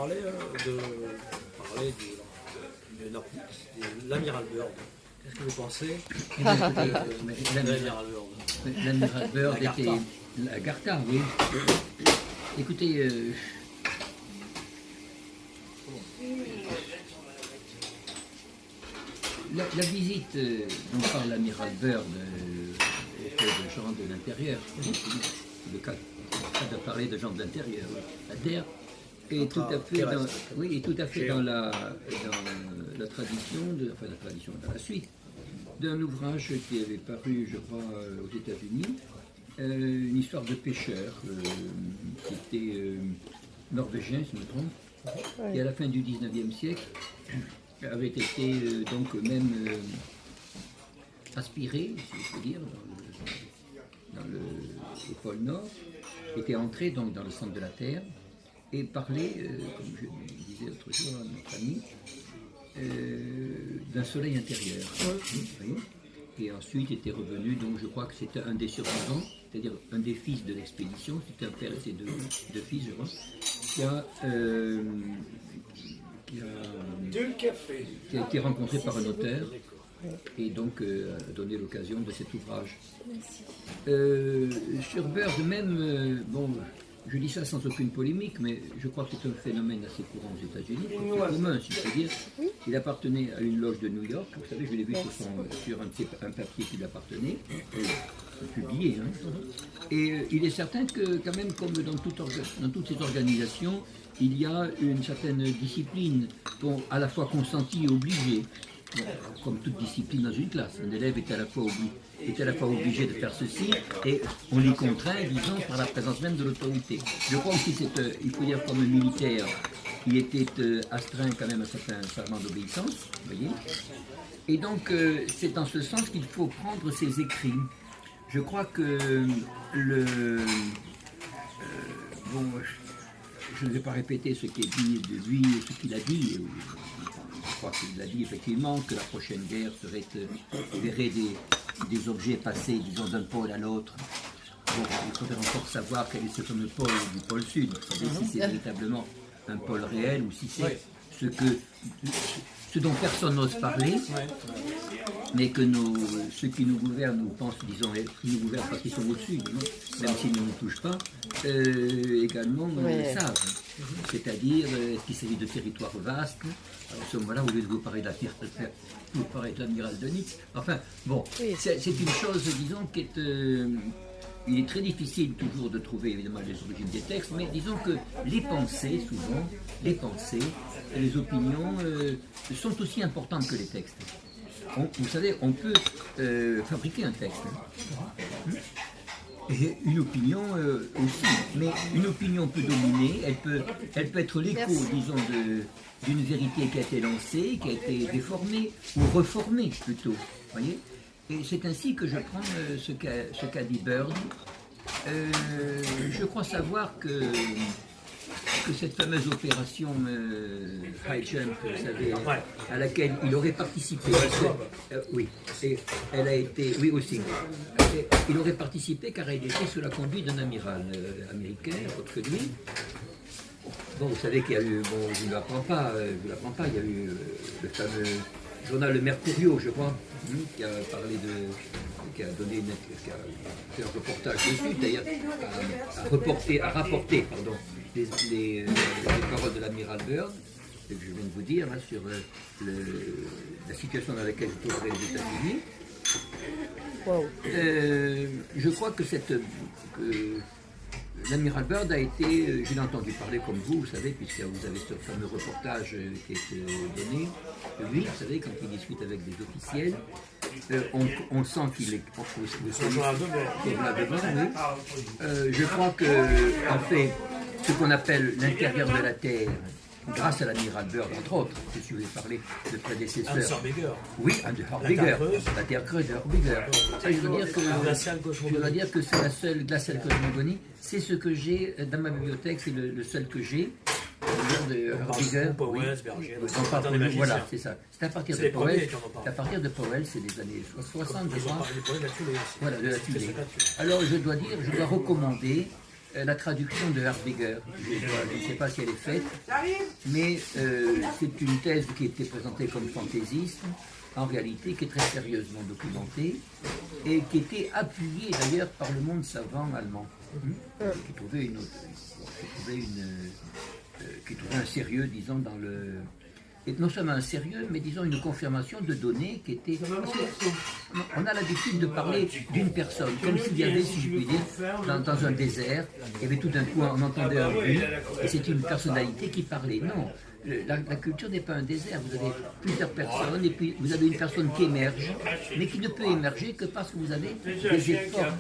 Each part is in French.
parlait de l'amiral Byrd. Qu'est-ce que vous pensez de l'amiral Byrd? L'amiral Byrd était la Garta, oui. Écoutez, la visite dont parle l'amiral Byrd auprès de gens de l'intérieur, c'est le cas de parler de gens de l'intérieur, la terre, est tout à fait dans, oui, est tout à fait dans la tradition, dans la suite d'un ouvrage qui avait paru, je crois, aux États-Unis, une histoire de pêcheur qui était norvégien, si je me trompe, qui à la fin du 19e siècle avait été donc même aspiré, si je peux dire, au pôle Nord, était entré donc dans le centre de la Terre et parlait, comme je disais l'autre jour à notre ami, d'un soleil intérieur. Et ensuite était revenu, donc je crois que c'était un des survivants, c'est-à-dire un des fils de l'expédition, c'était un père et ses deux fils, je crois, qui a été rencontré par un auteur et donc a donné l'occasion de cet ouvrage. Sur Byrd même, bon, je dis ça sans aucune polémique, mais je crois que c'est un phénomène assez courant aux États-Unis, commun si je peux dire. Il appartenait à une loge de New York, vous savez, je l'ai vu sur un papier qui lui appartenait, publié. Hein. Et il est certain que quand même, comme dans toutes ces organisations, il y a une certaine discipline, à la fois consentie et obligée. Bon, comme toute discipline dans une classe, un élève est à la fois obligé de faire ceci et on les contraint, disons, par la présence même de l'autorité. Je crois aussi il faut dire comme un militaire, il était astreint quand même à certains serments d'obéissance, vous voyez. Et donc c'est dans ce sens qu'il faut prendre ses écrits. Je crois que bon, je ne vais pas répéter ce qui est dit de lui, ce qu'il a dit. Je crois qu'il a dit effectivement que la prochaine guerre verrait des objets passer, disons, d'un pôle à l'autre. Bon, il faudrait encore savoir quel est ce fameux pôle du pôle sud. Vous savez si c'est véritablement un pôle réel ou si c'est ce dont personne n'ose parler, mais que ceux qui nous gouvernent nous pensent, disons, qu'ils nous gouvernent parce qu'ils sont au-dessus, même s'ils ne nous touchent pas, également savent. C'est-à-dire qu'il s'agit de territoires vastes. Alors, à ce moment-là, au lieu de vous parler de l'amiral de Nitz, enfin, bon, c'est une chose, disons, qui est... il est très difficile toujours de trouver évidemment les origines des textes, mais disons que les pensées, souvent, les pensées et les opinions sont aussi importantes que les textes. Vous savez, on peut fabriquer un texte. Et une opinion aussi. Mais une opinion peut dominer, elle peut être l'écho, disons, d'une vérité qui a été lancée, qui a été déformée, ou reformée plutôt. Voyez. Et c'est ainsi que je prends ce qu'a dit Byrd. Je crois savoir que cette fameuse opération High Jump, vous savez, à laquelle il aurait participé, oui, et elle a été, oui aussi, il aurait participé car elle était sous la conduite d'un amiral américain, autre que lui. Bon, vous savez qu'il y a eu, bon, je ne l'apprends pas, il y a eu le fameux journal Le Mercurio, je crois, qui a parlé qui a fait un reportage dessus, d'ailleurs, à rapporter, les paroles de l'amiral Byrd, que je viens de vous dire, hein, sur la situation dans laquelle se trouveraient les États-Unis. Wow. Je crois que l'amiral Byrd a été, je l'ai entendu parler comme vous savez, puisque vous avez ce fameux reportage qui est donné. Lui, vous savez, quand il discute avec des officiels, on sent qu'il est... Je crois que, en fait, ce qu'on appelle l'intérieur de la Terre, grâce à l'amiral Byrd, entre autres, si vous avez parlé de prédécesseurs. Oui, de Horbiger, la Terre creuse de Horbiger. Ça, je dois dire que c'est la seule glaciale cosmogonie. C'est ce que j'ai dans ma bibliothèque, c'est le seul que j'ai. De Horbiger. Voilà, c'est ça. C'est à partir de Powell. C'est à partir de Powell, c'est des années 60, je crois. Voilà, de la Tulée. Alors, je dois recommander la traduction de Herzberger. Je ne sais pas si elle est faite, mais c'est une thèse qui a été présentée comme fantaisiste, en réalité qui est très sérieusement documentée et qui était appuyée d'ailleurs par le monde savant allemand, qui trouvait un sérieux, disons, dans le... Et non seulement un sérieux, mais disons une confirmation de données qui étaient... On a l'habitude de parler d'une personne, comme s'il y avait, si je puis dire, dans un désert, il y avait tout d'un coup, on entendait un bruit, et c'est une personnalité qui parlait. Non, la culture n'est pas un désert, vous avez plusieurs personnes, et puis vous avez une personne qui émerge, mais qui ne peut émerger que parce que vous avez des efforts,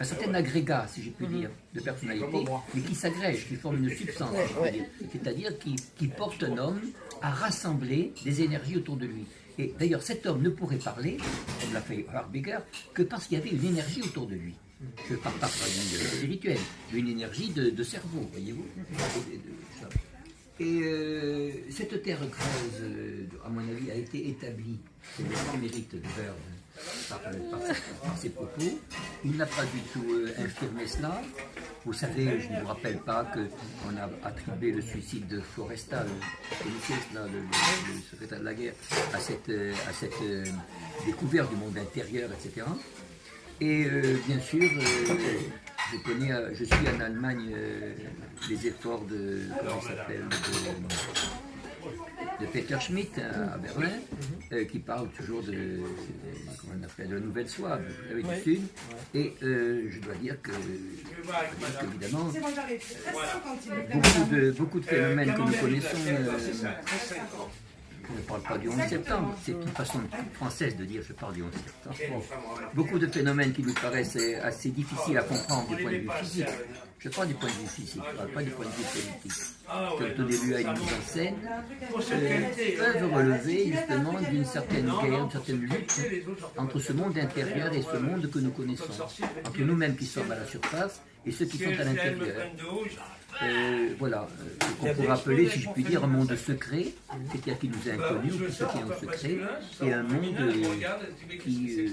un certain agrégat, si je puis dire, de personnalité, mais qui s'agrège, qui forme une substance, si je puis dire. C'est-à-dire qui porte un homme à rassembler des énergies autour de lui. Et d'ailleurs, cet homme ne pourrait parler, comme l'a fait Herzberger, que parce qu'il y avait une énergie autour de lui. Je ne parle pas d'une spirituelle, mais une énergie de cerveau, voyez-vous. Et cette terre creuse, à mon avis, a été établie, c'est le grand mérite de Verve par ses propos. Il n'a pas du tout infirmé cela. Vous savez, je ne vous rappelle pas qu'on a attribué le suicide de Forrestal, le secrétaire de la guerre, à cette découverte du monde intérieur, etc. Et bien sûr, je suis en Allemagne les efforts de, comment il s'appelle, de Peter Schmidt à Berlin, qui parle toujours de, comment on appelle, de la nouvelle soie du Sud. Et je dois dire qu'évidemment, beaucoup de phénomènes que nous connaissons, je ne parle pas du 11 septembre, c'est une façon française de dire je parle du 11 septembre. Beaucoup de phénomènes qui nous paraissent assez difficiles à comprendre du point de vue physique. Je parle du point de vue physique, je ne parle pas du point de vue politique. Qui ont donné lieu à une mise en scène, peuvent relever justement d'une certaine guerre, d'une certaine lutte entre ce monde intérieur et ce monde que nous connaissons. Entre nous-mêmes qui sommes à la surface et ceux qui sont à l'intérieur. Voilà, on pourrait appeler, si je puis dire, un monde secret, c'est-à-dire qui nous est inconnu, ou ce qui est en secret, et un monde qui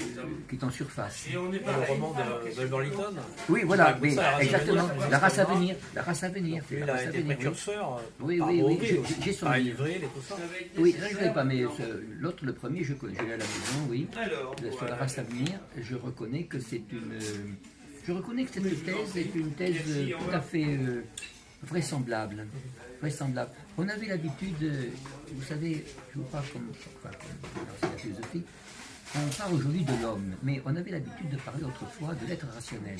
est en surface. Le roman de Burlington. Oui, voilà, mais exactement, la race à venir, la race à venir. Lui, il a été précurseur. Oui, j'ai son livre. Oui, je ne sais pas, mais l'autre, le premier, je l'ai à la maison, oui, sur la race à venir, je reconnais que c'est une... Je reconnais que cette thèse est une thèse tout à fait vraisemblable. On avait l'habitude, vous savez, je vous parle comme dans la philosophie, on parle aujourd'hui de l'homme, mais on avait l'habitude de parler autrefois de l'être rationnel.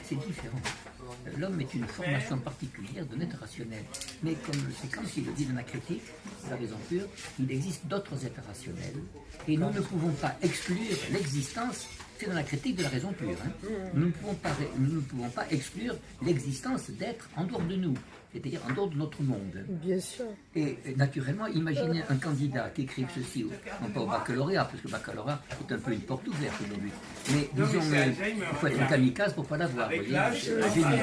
C'est différent. L'homme est une formation particulière de l'être rationnel. Mais c'est comme s'il le dit dans la critique, la raison pure, il existe d'autres êtres rationnels et nous ne pouvons pas exclure l'existence, c'est dans la critique de la raison pure. Nous ne pouvons pas exclure l'existence d'êtres en dehors de nous, c'est-à-dire en dehors de notre monde. Bien sûr. Et naturellement, imaginez un candidat qui écrive ceci, non pas au baccalauréat, parce que le baccalauréat est un peu une porte ouverte aujourd'hui, mais disons, il faut être un kamikaze pour ne pas l'avoir, vous voyez, un génie.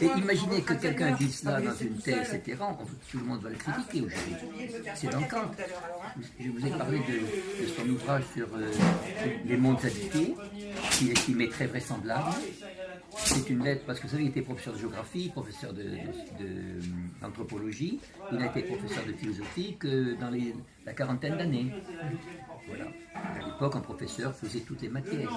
Et imaginez que quelqu'un dise cela dans une thèse, etc., tout le monde va le critiquer aujourd'hui. C'est dans Kant. Je vous ai parlé de son ouvrage sur les mondes habités, qui m'est très vraisemblable. C'est une lettre, parce que vous savez, il était professeur de géographie, professeur d'anthropologie, il a été professeur de philosophie que dans la quarantaine d'années. Voilà. À l'époque, un professeur faisait toutes les matières.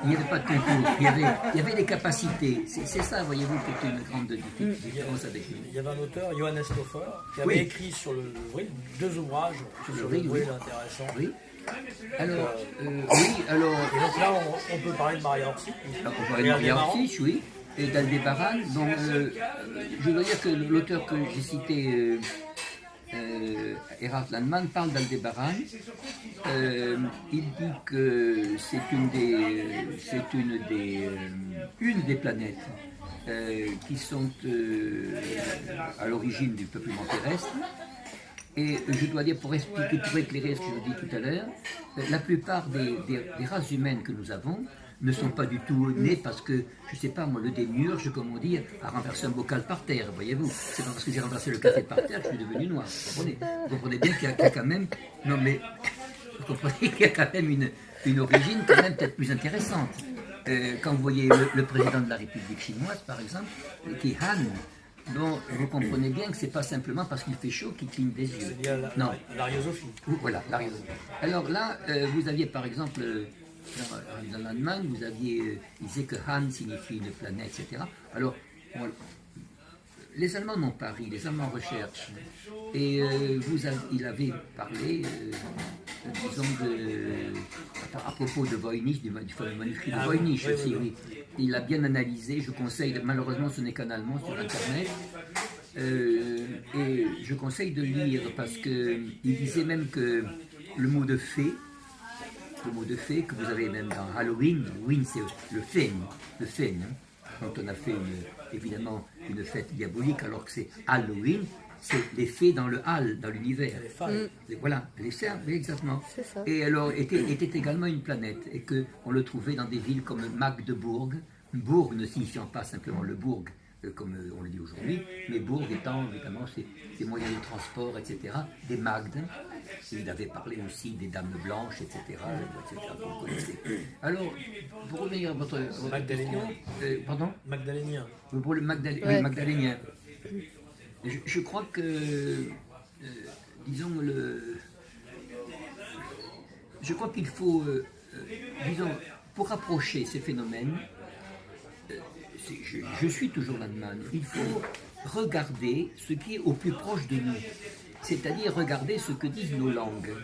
Il n'y avait pas de concours, il y avait des capacités. C'est ça, voyez-vous, qui est une grande différence avec nous. Il y avait un auteur, Johannes Hofer, qui avait écrit sur le vril 2 ouvrages sur le vril intéressant. Oui. Alors, Et donc là, on peut parler de Maria Orsic. On peut parler de Maria Orsic, oui, et d'Aldebaran. Donc, je dois dire que l'auteur que j'ai cité, Erhard Landmann, parle d'Aldebaran. Il dit que c'est une des planètes qui sont à l'origine du peuplement terrestre. Et je dois dire, pour éclairer ce que je dis tout à l'heure, la plupart des races humaines que nous avons ne sont pas du tout nées parce que, je ne sais pas moi, le démiurge, comme on dit, a renversé un bocal par terre, voyez-vous. C'est pas parce que j'ai renversé le café par terre que je suis devenu noir. Vous comprenez bien qu'il y a quand même... Non mais, vous comprenez qu'il y a quand même une origine quand même peut-être plus intéressante. quand vous voyez le président de la République chinoise, par exemple, qui est Han, dont vous comprenez bien que c'est pas simplement parce qu'il fait chaud qu'il cligne des yeux. C'est lié à Non. l'ariosophie. Voilà, la raison. Alors là, vous aviez par exemple, dans l'Allemagne, vous aviez, il disait que Han signifie une planète, etc. Alors, les Allemands n'ont pas ri, les Allemands recherchent. Et il avait parlé, disons, à propos de Voynich, du fameux manuscrit de Voynich aussi, oui. Il a bien analysé, je conseille, malheureusement ce n'est qu'en allemand sur Internet, et je conseille de lire parce qu'il disait même que le mot de fée que vous avez même dans Halloween, Halloween c'est le fée, hein, quand on a fait évidemment une fête diabolique alors que c'est Halloween, c'est les fées dans le hall, dans l'univers. Voilà, les cerfs, oui, exactement. Et alors était également une planète et qu'on le trouvait dans des villes comme Magdebourg, bourg ne signifiant pas simplement le bourg, comme on le dit aujourd'hui, mais bourg étant évidemment ces moyens de transport, etc., des Magdes. Il avait parlé aussi des dames blanches, etc., vous connaissez. Alors, pour revenir à votre question, pardon ? Magdalénien. Pour le Magdalénien. Je crois que, disons, je crois qu'il faut, disons, pour approcher ces phénomènes, je suis toujours l'Allemagne, il faut regarder ce qui est au plus proche de nous, c'est-à-dire regarder ce que disent nos langues.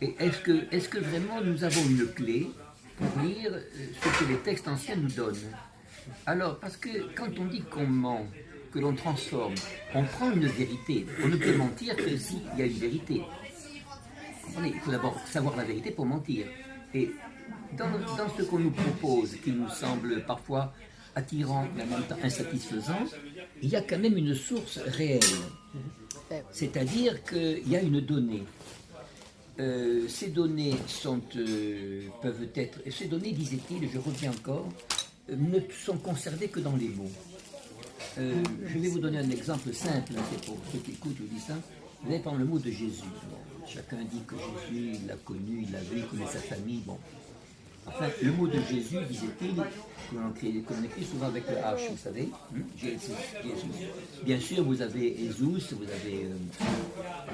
Et est-ce que vraiment nous avons une clé pour lire ce que les textes anciens nous donnent? Alors, parce que quand on dit qu'on ment, que l'on transforme, on prend une vérité. On ne peut mentir que s'il y a une vérité. Comprenez, il faut d'abord savoir la vérité pour mentir. Et dans ce qu'on nous propose, qui nous semble parfois attirant, mais en même temps insatisfaisant, il y a quand même une source réelle. C'est-à-dire qu'il y a une donnée. Ces données peuvent être... Ces données, disait-il, je reviens encore, ne sont conservées que dans les mots. Je vais vous donner un exemple simple, c'est pour ceux qui écoutent, je vous dis ça. Vous allez prendre le mot de Jésus. Bon, chacun dit que Jésus, il l'a connu, il l'a vu, il connaît sa famille. Bon. Enfin, le mot de Jésus, disait-il, qu'on écrit souvent avec le H, vous savez, Jésus. Bien sûr, vous avez Jésus, vous avez,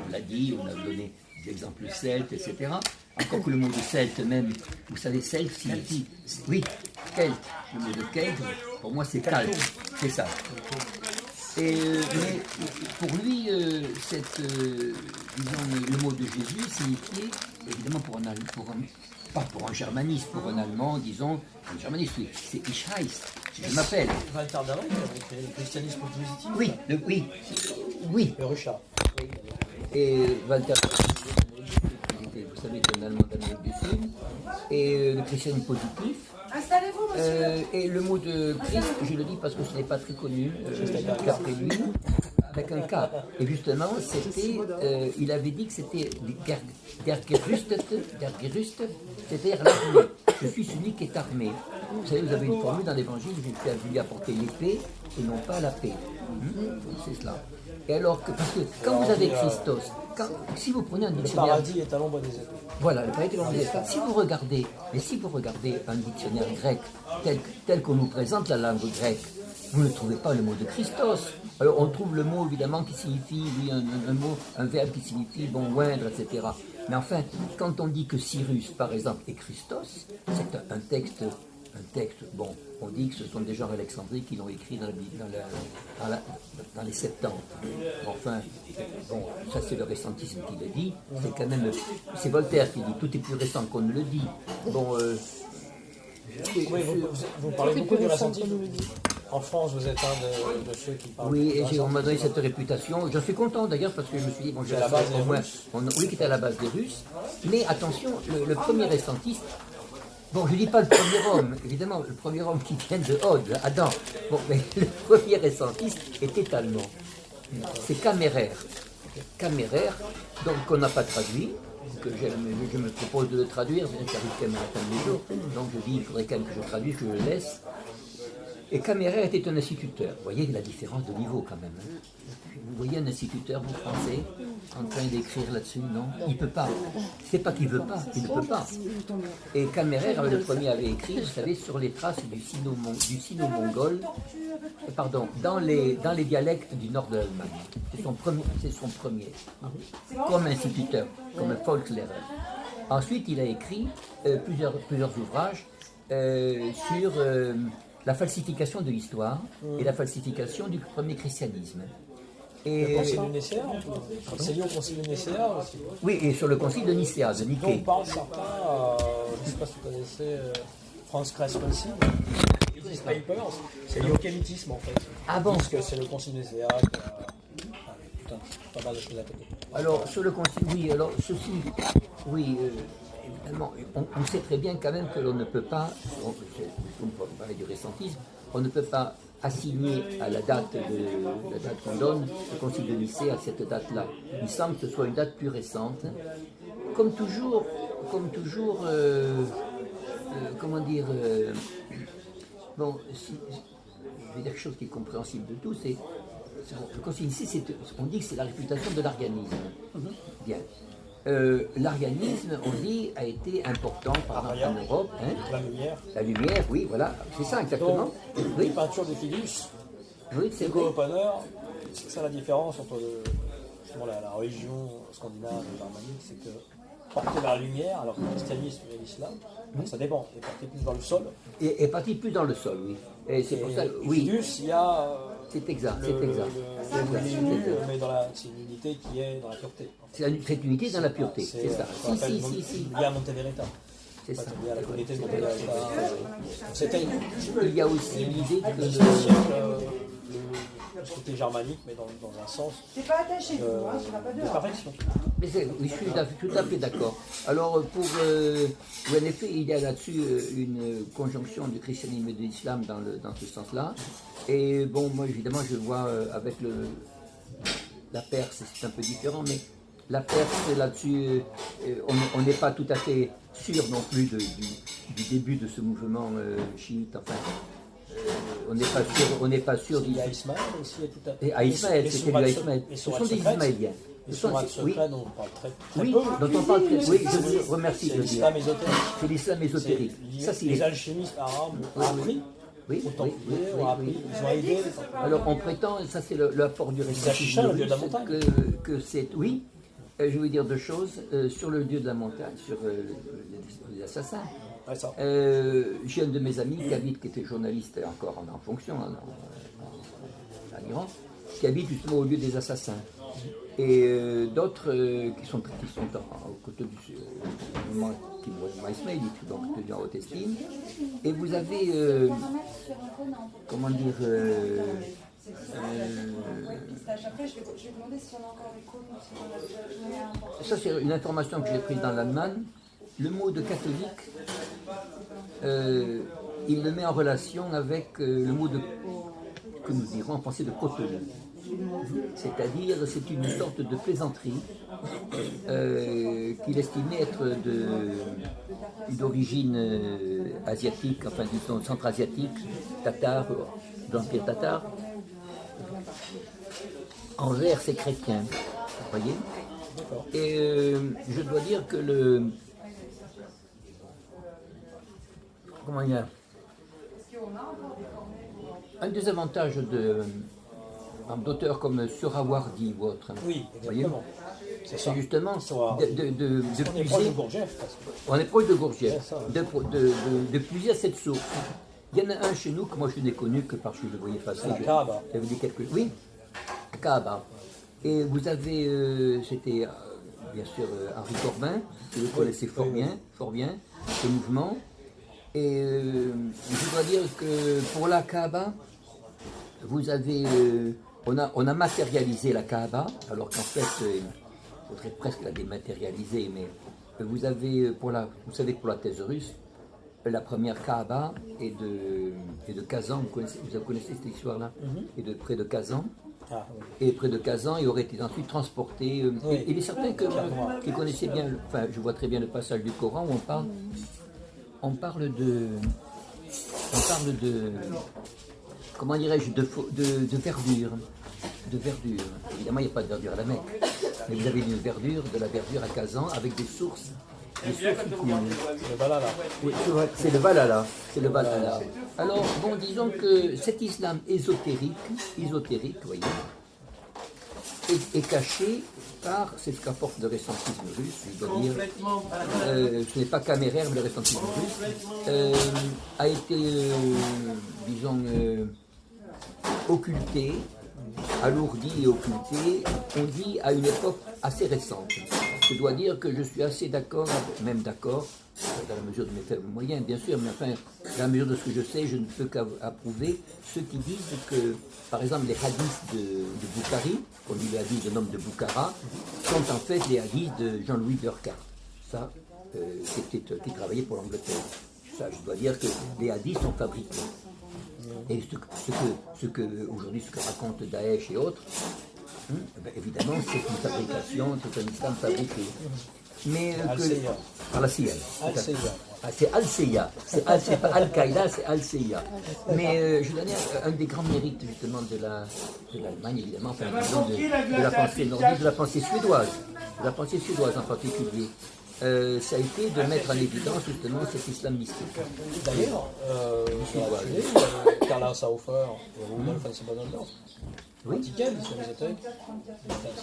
on l'a dit, on a donné des exemples celtes, etc. Encore que le mot de celte même, vous savez, celte signifie, oui, celte. Le mot de celte, pour moi, c'est calte, c'est ça. Et, mais pour lui, disons, le mot de Jésus signifiait, évidemment, pas pour un germaniste, pour un allemand, disons, un germaniste, oui, c'est Ich heiss, je m'appelle. Walter Darwin qui avait créé le christianisme positif. Oui. Le Richard. Et Walter, vous savez, c'est un allemand d'Amérique du Sud, et le christianisme positif. Installez-vous, monsieur. Et le mot de Christ, je le dis parce que ce n'est pas très connu, d'après lui, avec un K. Et justement, il avait dit que c'était der Gerüstet, c'est-à-dire l'armée. Je suis celui qui est armé. Vous savez, vous avez une formule dans l'évangile, j'ai voulu apporter l'épée et non pas la paix. C'est cela. Et alors que, parce que quand vous avez Christos, si vous prenez un dictionnaire... Le paradis est à l'ombre des épées. Voilà, le paradis est à l'ombre des épées. Si vous regardez un dictionnaire grec tel qu'on nous présente la langue grecque, vous ne trouvez pas le mot de Christos. Alors on trouve le mot évidemment qui signifie, oui, un verbe qui signifie bon, oindre, etc. Mais enfin, quand on dit que Cyrus, par exemple, est Christos, c'est un texte, bon, on dit que ce sont des gens alexandriques qui l'ont écrit dans les 70. Enfin, bon, ça c'est le récentisme qui le dit, c'est quand même, c'est Voltaire qui dit, tout est plus récent qu'on ne le dit. Bon, oui, vous parlez beaucoup du récentisme. En France, vous êtes un de ceux qui parlent. Oui, et on m'a donné cette réputation. Je suis content d'ailleurs parce que je me suis dit, bon, j'ai la base des Russes. Oui, qui était à la base des Russes. Mais attention, le premier récentiste, bon, je ne dis pas le premier homme, évidemment, le premier homme qui vient de Hode, Adam. Bon, mais le premier récentiste était allemand. C'est Kammerer. Kammerer, donc qu'on n'a pas traduit. Que je me propose de le traduire, ça arrive quand même à la fin des jours. Donc je dis, il faudrait quand même que je traduise, que je le laisse. Et Kammerer était un instituteur. Vous voyez la différence de niveau quand même. Vous voyez un instituteur, vous français, en train d'écrire là-dessus, non? Il ne peut pas. C'est pas qu'il ne veut pas, il ne peut pas. Et Kammerer, le premier, avait écrit, vous savez, sur les traces du sino-mongol, pardon, dans les dialectes du nord de l'Allemagne. C'est son premier, comme instituteur, comme Volkslehrer. Ensuite, il a écrit plusieurs ouvrages sur la falsification de l'histoire et la falsification du premier christianisme. Et, le concile de Nicéa, c'est lié au concile de Nicéa aussi. oui, et sur le concile de Nicéa, de Dont Niké. parlent certains, je ne sais pas si vous connaissez Franz Kressmann, These Papers, c'est lié au kémitisme en fait. Ah bon? Parce que c'est le concile de Nicéa qui a pas mal de choses à côté. Alors, sur le concile, oui, alors ceci, oui, évidemment, on sait très bien quand même que l'on ne peut pas, on parlait du récentisme, on ne peut pas assigner à la date qu'on donne le concile de Nicée à cette date-là. Il semble que ce soit une date plus récente. Comme toujours, comment dire, bon, je vais dire quelque chose qui est compréhensible de tous, c'est le concile de Nicée, on dit que c'est la réfutation de l'arganisme. Bien. L'arganisme, on dit, a été important, par exemple, en Europe. Hein, la lumière, oui, voilà, c'est ça exactement. Donc, oui. les peintures de Philus, oui, c'est Hugo vrai. Opener, c'est ça la différence entre justement la religion scandinave et germanique, c'est que porter vers la lumière, alors que le christianisme et l'islam, ça dépend, est porté plus vers le sol. Et parti plus dans le sol, oui. Et c'est pour ça, oui. Philus, il y a. C'est exact, c'est exact. Mais c'est une unité qui est dans la pureté. C'est une unité dans la pureté, c'est ça. Si. Il y a Monteverita. C'est ça. Il y a la communauté de Monteverita. C'était Il y a aussi l'idée que le côté germanique, mais dans un sens C'est pas attaché, tu vois, ça va pas de dehors. perfection. mais oui, je suis tout à fait d'accord. Alors, oui, en effet, il y a là-dessus une conjonction du christianisme et de l'islam dans ce sens-là. Et bon, moi, évidemment, je vois avec la Perse, c'est un peu différent, mais la Perse, là-dessus, on n'est pas tout à fait sûr non plus du début de ce mouvement chiite. Enfin, on n'est pas sûr. Il y a Ismaël aussi. Et à Ismaël, c'était du Ismaël. Ce sont des Ismaéliens. Les sourates secrets dont on parle très Oui, peu. dont on parle très peu. Oui, je vous remercie C'est de le dire. l'islam ésotérique. C'est l'islam ésotérique. Ça, c'est Les alchimistes arabes ont appris. Oui, Autant oui, oui, ont appris. oui. Ils ont aidé. Alors on prétend, ça c'est l'apport du Achichin, le dieu de la montagne. que c'est, oui, je vais dire deux choses, sur le dieu de la montagne, sur les assassins. Ouais, ça. J'ai un de mes amis qui était journaliste encore en fonction en Iran, qui habite justement au lieu des assassins. Et d'autres qui sont au côté du mouvement qui est ismaélite, donc en haute estime. Et vous avez, comment dire, Après, je vais demander si on a encore des codes ou si on a déjà donné un. ça c'est une information que j'ai prise dans l'Allemagne. Le mot de catholique, il le met en relation avec le mot que nous dirons en français de coteleux. C'est-à-dire, c'est une sorte de plaisanterie qu'il estimait être d'origine asiatique, enfin disons centra-asiatique, tatar, de l'Empire tatar, envers ces chrétiens. Vous voyez? Et je dois dire que comment dire, un des avantages d'auteurs comme Surawardi ou autre, Oui, exactement. c'est justement On de est proche de puiser, Gurdjieff. Parce que on est proche de Gurdjieff, C'est ça. de puiser à cette source. Il y en a un chez nous que moi je n'ai connu que parce que je le voyais passer. La Kaaba. J'avais dit oui, Kaaba. Et vous avez, c'était bien sûr Henri Corbin, que vous connaissez fort bien, ce mouvement. Et je dois dire que pour la Kaaba, vous avez, on a matérialisé la Kaaba, alors qu'en fait, il faudrait presque la dématérialiser, mais vous avez, vous savez que pour la thèse russe, la première Kaaba est de Kazan, vous connaissez cette histoire-là, et de près de Kazan. Ah, oui. Et près de Kazan, et aurait été ensuite transporté. Oui. Et il est certain que qui connaissait bien, enfin, je vois très bien le passage du Coran où on parle de comment dirais-je, de verdure. De verdure. Évidemment, il n'y a pas de verdure à la Mecque. Et vous avez de la verdure à Kazan avec des sources qui coulent. Le Valhalla. Oui, c'est le Valhalla. C'est le Valhalla. Alors, bon, disons que cet islam ésotérique, voyez, est caché par, c'est ce qu'apporte le ressentisme russe, je dois dire, ce n'est pas caméraire, mais le ressentisme russe, a été, disons, occulté, alourdi et occulté, on dit à une époque assez récente. Je dois dire que je suis assez d'accord, même d'accord, dans la mesure de mes faibles moyens, bien sûr, mais enfin, dans la mesure de ce que je sais, je ne peux qu'approuver ceux qui disent que, par exemple, les hadiths de Boukhari, on dit les hadiths de l'homme de Boukhara, sont en fait les hadiths de Jean-Louis Burckhardt, ça, qui travaillait pour l'Angleterre. Ça, je dois dire que les hadiths sont fabriqués. Et ce que aujourd'hui, ce que raconte Daesh et autres, ben, évidemment, c'est une fabrication, c'est un islam fabriqué. Mais par la CIA. C'est Al-Seya. C'est pas Al-Qaïda, c'est Al-Seya. Mais je donnais un des grands mérites justement de l'Allemagne, évidemment, enfin, de la pensée nordique, de la pensée suédoise. De la pensée suédoise en particulier. Ça a été de mettre en évidence justement cet islam mystique. D'ailleurs, Karl Saufer et Rudolf Heinz-Bonhoeffer, Oui. antiquaires, sur les étoiles.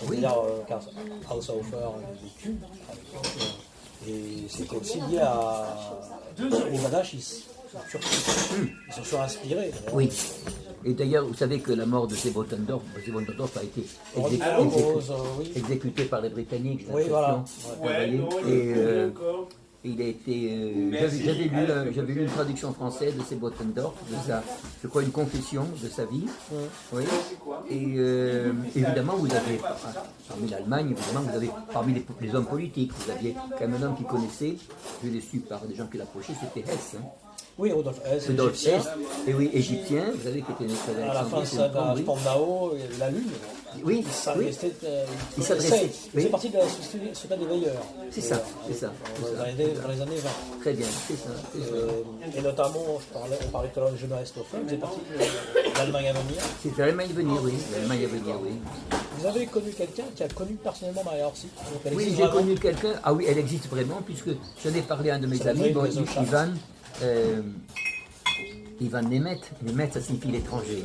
C'est-à-dire Karl Saufer a vécu à l'époque. Et c'était aussi lié aux Badachis. Ils sont surinspirés. Oui. Et d'ailleurs, vous savez que la mort de Sebotendorf a été exécuté par les Britanniques, j'ai l'impression. Et il a été. J'avais lu une traduction française de Sebotendorf, je crois une confession de sa vie. Oui. Et évidemment, vous avez, parmi l'Allemagne, évidemment, vous avez parmi les hommes politiques, vous aviez quand même un homme qui connaissait, je l'ai su par des gens qui l'approchaient, c'était Hess. Oui, Rudolf Hess, égyptien. Et oui, égyptien, vous savez, qui était une à la fin de Spandau, la Lune. Oui, il s'adressait. Il faisait partie de la société des veilleurs. C'est ça. Dans les années 20. Très bien, c'est ça. Et notamment, on parlait tout à l'heure de Jonas Stoffel, il faisait partie de l'Allemagne à venir. C'est l'Allemagne à venir, oui. L'Allemagne à venir, oui. Vous avez connu quelqu'un qui a connu personnellement Maria Orsi? Oui, j'ai connu quelqu'un. Ah oui, elle existe vraiment, puisque j'en ai parlé à un de mes amis, Ivan Nemet. Nemet, ça signifie l'étranger.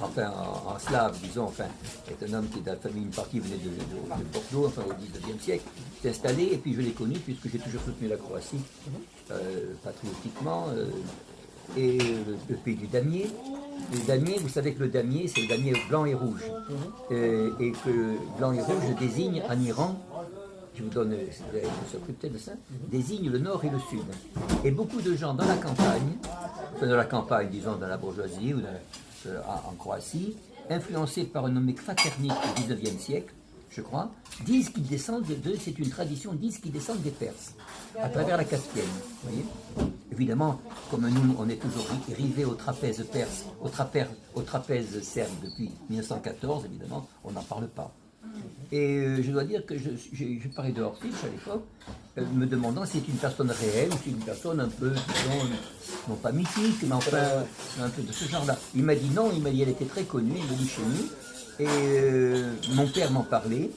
Enfin, en slave, disons, enfin, est un homme qui, de la famille, une partie venait de Bordeaux, enfin, au XIXe siècle, s'est installé, et puis je l'ai connu, puisque j'ai toujours soutenu la Croatie, patriotiquement, et le pays du damier. Le damier, vous savez que le damier, c'est le damier blanc et rouge, et que blanc et rouge désigne en Iran, je vous donne, vous s'occuper de ça, désigne le nord et le sud. Et beaucoup de gens dans la campagne, disons dans la bourgeoisie ou en Croatie, influencés par un nommé Kvaternik du XIXe siècle, je crois, disent qu'ils descendent c'est une tradition, disent qu'ils descendent des Perses, à travers la Caspienne. Vous voyez ? Évidemment, comme nous, on est toujours rivés au trapèze perse, au trapèze serbe depuis 1914, évidemment, on n'en parle pas. Et je dois dire que je parlais de Ortiz à l'époque, me demandant si c'est une personne réelle ou si c'est une personne un peu, disons, non pas mythique, mais enfin un peu de ce genre-là. Il m'a dit non, il m'a dit elle était très connue, il m'a dit chez nous, et mon père m'en parlait,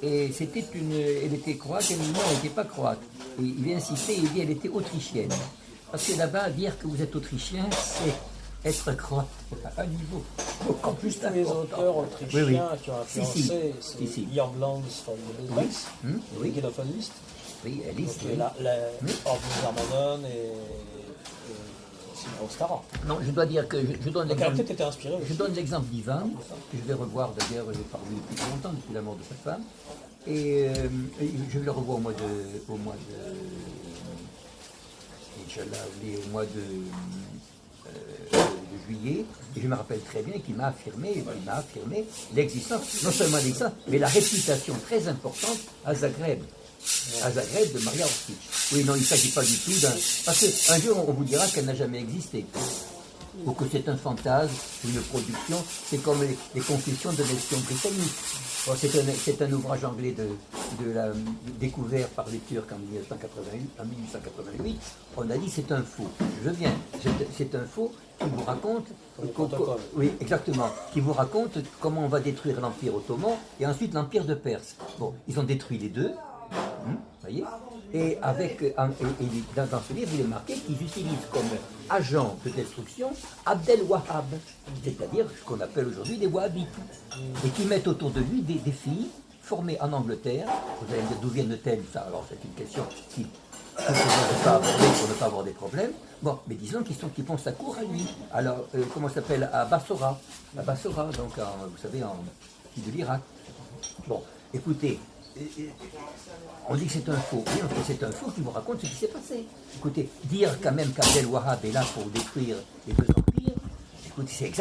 et c'était elle était croate, elle m'a dit non, elle n'était pas croate. Et il a insisté, il dit elle était autrichienne. Parce que là-bas, dire que vous êtes autrichien, c'est être croate à un niveau beaucoup plus important. Les auteurs autrichiens qui ont influencé, c'est Jan Lanz von Belbecks, Guido von List, Orban et Ostara. Non, je dois dire que je donne l'exemple. Était inspiré aussi. Je donne l'exemple d'Ivan, que je vais revoir d'ailleurs, j'ai parlé depuis longtemps, depuis la mort de sa femme, et je le revois au mois de juillet, et je me rappelle très bien qu'il m'a affirmé l'existence, non seulement l'existence, mais la réputation très importante à Zagreb de Maria Orsic. Oui, non, il ne s'agit pas du tout d'un... Parce qu'un jour, on vous dira qu'elle n'a jamais existé. ou que c'est un fantasme, une production. C'est comme les confessions de l'espion britannique. Bon, c'est un ouvrage anglais découvert par les Turcs en 1888. On a dit c'est un faux. Je viens. C'est un faux qui vous raconte. Oui, exactement. Qui vous raconte comment on va détruire l'Empire ottoman et ensuite l'Empire de Perse. Bon, ils ont détruit les deux. Voyez, et dans ce livre, il est marqué qu'ils utilisent comme agent de destruction Abdel Wahhab, c'est-à-dire ce qu'on appelle aujourd'hui des Wahhabites, et qui mettent autour de lui des filles formées en Angleterre. Vous allez me dire d'où viennent-elles, ça? Alors c'est une question qui ne pas aborder pour ne pas avoir des problèmes. Bon, mais disons qu'ils font sa cour à lui. Alors, comment ça s'appelle? À Bassora. À Bassora, donc vous savez, en de l'Irak. Bon, écoutez. On dit que c'est un faux. Oui, c'est un faux qui vous raconte ce qui s'est passé. Écoutez, dire quand même qu'Abdel Wahhab est là pour détruire les deux empires, écoutez, c'est exactement